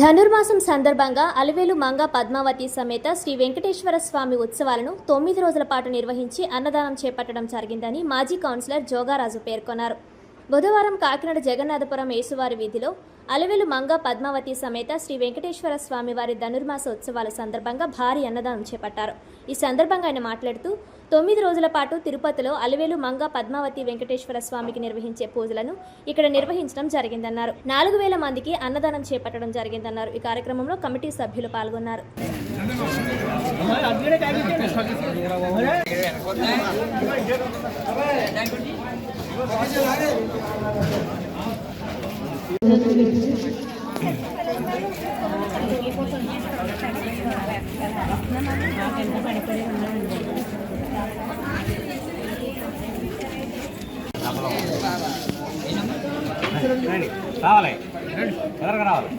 ధనుర్మాసం సందర్భంగా అలివేలు మంగ పద్మావతి సమేత శ్రీ వెంకటేశ్వర స్వామి ఉత్సవాలను 9 రోజుల పాటు నిర్వహించి అన్నదానం చేపట్టడం జరిగిందని మాజీ కౌన్సిలర్ జోగారాజు పేర్కొన్నారు. బుధవారం కాకినాడ జగన్నాథపురం యేసువారి వీధిలో అలివేలు మంగ పద్మావతి సమేత శ్రీ వెంకటేశ్వర స్వామి వారి ధనుర్మాస ఉత్సవాల సందర్భంగా భారీ అన్నదానం చేపట్టారు. ఈ సందర్భంగా ఆయన మాట్లాడుతూ 9 రోజుల పాటు తిరుపతిలో అలివేలు మంగ పద్మావతి వెంకటేశ్వర స్వామికి నిర్వహించే పూజలను ఇక్కడ నిర్వహించడం జరిగిందన్నారు. 4000 మందికి అన్నదానం చేపట్టడం జరిగిందన్నారు. ఈ కార్యక్రమంలో కమిటీ సభ్యులు పాల్గొన్నారు. రావాలి ఎవరికి రావాలి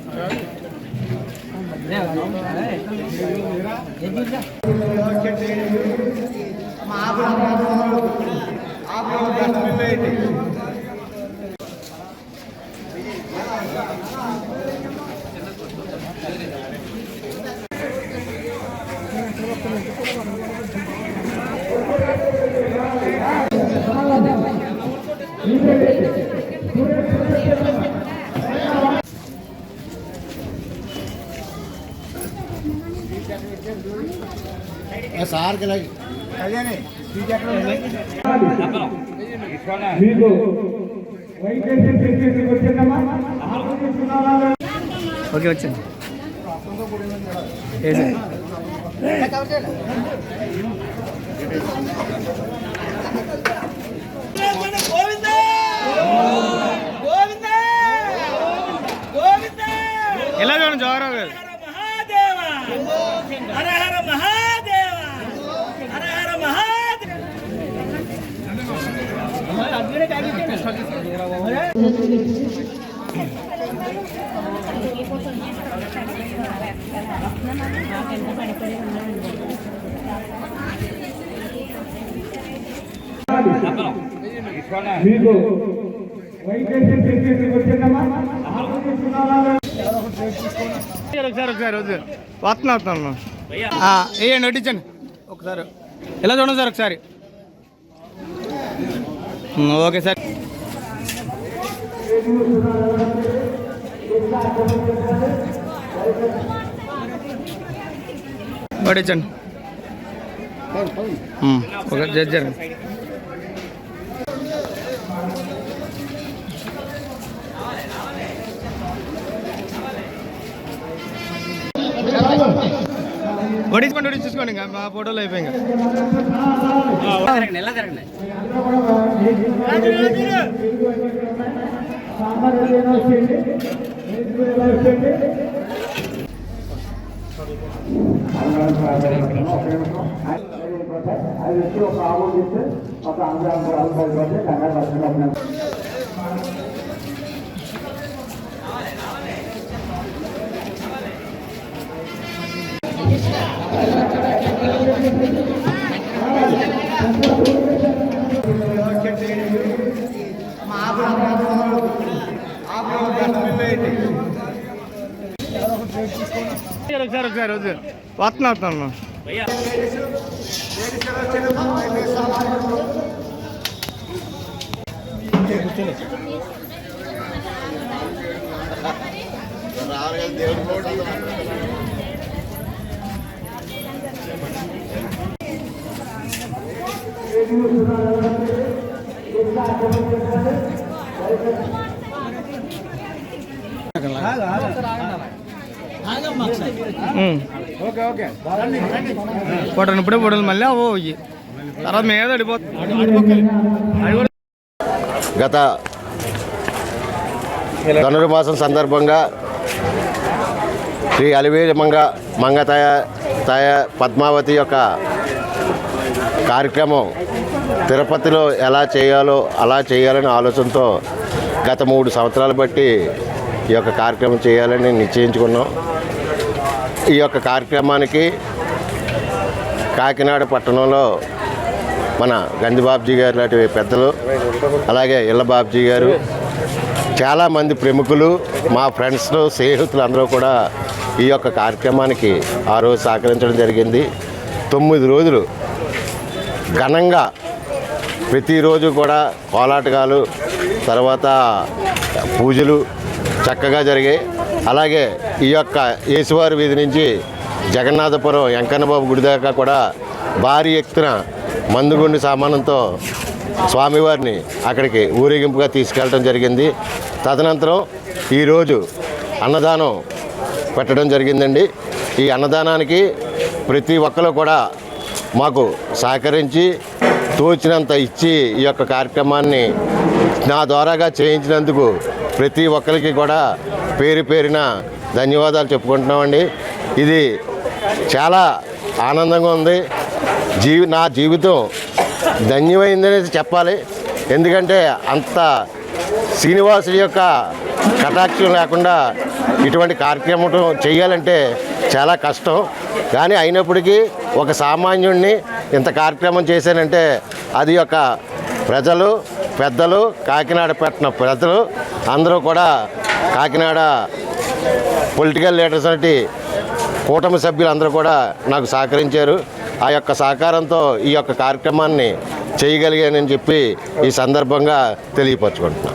सार के लगे ओके बच्चे ఎలా చూడండి జోగారావు గారు హర హర మహాదేవ హర హర మహాదేవ ఒకసారి వస్తున్నాను వేయండి వడ్డించండి ఒకసారి ఎలా చూడండి సార్ ఒకసారి ఓకే సార్ వడ్డించండి ఓకే జరగండి వడ్డించుకోండి చూసుకోండి ఇంకా మా ఫోటోలు అయిపోయి ఎలా జరగండి ఒకసారి వస్తున్నాను పొట్టను ఇప్పుడే పొడలు మళ్ళీ అవో తర్వాత మీద అడిపోతుంది. గత ధనుర్మాసం సందర్భంగా శ్రీ అలివేలు మంగ తాయ పద్మావతి యొక్క కార్యక్రమం తిరుపతిలో ఎలా చేయాలో అలా చేయాలనే ఆలోచనతో గత 3 సంవత్సరాలు బట్టి ఈ యొక్క కార్యక్రమం చేయాలని నిశ్చయించుకున్నాం. ఈ యొక్క కార్యక్రమానికి కాకినాడ పట్టణంలో మన గంధి బాబ్జీ గారు లాంటి పెద్దలు, అలాగే ఇళ్ళ బాబ్జీ గారు, చాలామంది ప్రముఖులు, మా ఫ్రెండ్స్, స్నేహితులు అందరూ కూడా ఈ యొక్క కార్యక్రమానికి ఆ రోజు సహకరించడం జరిగింది. 9 రోజులు ఘనంగా ప్రతిరోజు కూడా కోలాటకాలు, తర్వాత పూజలు చక్కగా జరిగాయి. అలాగే ఈ యొక్క యేసువారి వీధి నుంచి జగన్నాథపురం వెంకన్నబాబు గుడి దాకా కూడా భారీ ఎత్తున మందుగుండి సామానంతో స్వామివారిని అక్కడికి ఊరేగింపుగా తీసుకెళ్ళడం జరిగింది. తదనంతరం ఈరోజు అన్నదానం పెట్టడం జరిగిందండి. ఈ అన్నదానానికి ప్రతి ఒక్కరు కూడా మాకు సహకరించి తోచినంత ఇచ్చి ఈ యొక్క కార్యక్రమాన్ని నా ద్వారాగా చేయించినందుకు ప్రతి ఒక్కరికి కూడా పేరు పేరున ధన్యవాదాలు చెప్పుకుంటున్నామండి. ఇది చాలా ఆనందంగా ఉంది. నా జీవితం ధన్యమైందనేది చెప్పాలి. ఎందుకంటే అంత శ్రీనివాసుడి యొక్క కటాక్షం లేకుండా ఇటువంటి కార్యక్రమం చేయాలంటే చాలా కష్టం. కానీ అయినప్పటికీ ఒక సామాన్యుడిని ఇంత కార్యక్రమం చేశానంటే అది యొక్క ప్రజలు, పెద్దలు, కాకినాడ పట్టణ ప్రజలు అందరూ కూడా, కాకినాడ పొలిటికల్ లీడర్స్ అంటే కూటమి సభ్యులందరూ కూడా నాకు సహకరించారు. ఆ యొక్క సహకారంతో ఈ యొక్క కార్యక్రమాన్ని చేయగలిగానని చెప్పి ఈ సందర్భంగా తెలియపరచుకుంటున్నాను.